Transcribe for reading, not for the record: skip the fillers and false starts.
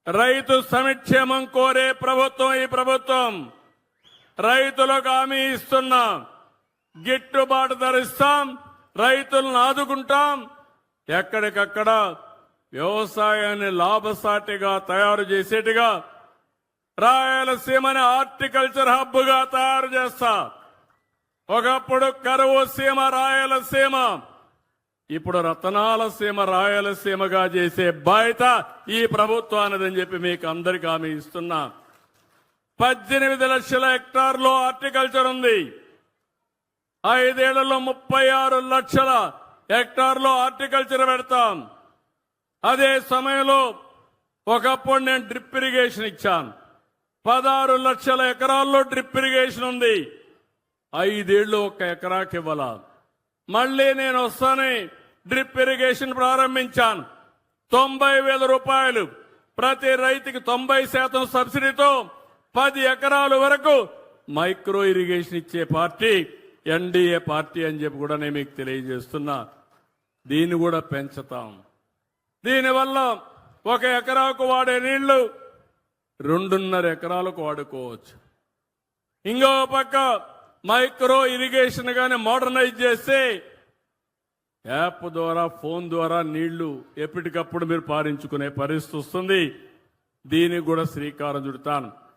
రైతు సంక్షేమం కోరే ప్రభుత్వం ఈ ప్రభుత్వం. రైతులకు హామీ ఇస్తున్నాం, గిట్టుబాటు ధర ఇస్తాం, రైతులను ఆదుకుంటాం. ఎక్కడికక్కడ వ్యవసాయాన్ని లాభసాటిగా తయారు చేసేట్టుగా రాయలసీమని హార్టికల్చర్ హబ్ గా తయారు చేస్తా. ఒకప్పుడు కరువు సీమ రాయలసీమ, ఇప్పుడు రతనాల సీమ రాయలసీమగా చేసే బాధ్యత ఈ ప్రభుత్వానిదని చెప్పి మీకు అందరికీ హామీ ఇస్తున్నా. 18 లక్షల హెక్టార్లో హార్టికల్చర్ ఉంది. 5 ఏళ్లలో 36 లక్షల హెక్టార్లో హార్టికల్చర్ పెడతాం. అదే సమయంలో ఒకప్పుడు నేను డ్రిప్ ఇరిగేషన్ ఇచ్చాను. 16 లక్షల ఎకరాల్లో డ్రిప్ ఇరిగేషన్ ఉంది. 5 ఏళ్లు 1 ఎకరాకి ఇవ్వాల. మళ్లీ నేను వస్తానే డ్రిప్ ఇరిగేషన్ ప్రారంభించాను. 90,000 రూపాయలు ప్రతి రైతుకి 90% సబ్సిడీతో 10 ఎకరాల వరకు మైక్రో ఇరిగేషన్ ఇచ్చే పార్టీ ఎన్డీఏ పార్టీ అని చెప్పి కూడా నేను మీకు తెలియజేస్తున్నా. దీన్ని కూడా పెంచుతాం. దీనివల్ల 1 ఎకరాకు వాడే నీళ్లు 2.5 ఎకరాలకు వాడుకోవచ్చు. ఇంకో పక్క మైక్రో ఇరిగేషన్ గాని మోడర్నైజ్ చేస్తే యాప్ ద్వారా ఫోన్ ద్వారా నీళ్లు ఎప్పటికప్పుడు మీరు పారించుకునే పరిస్థితి వస్తుంది. దీనికి కూడా శ్రీకారం చుడతాను.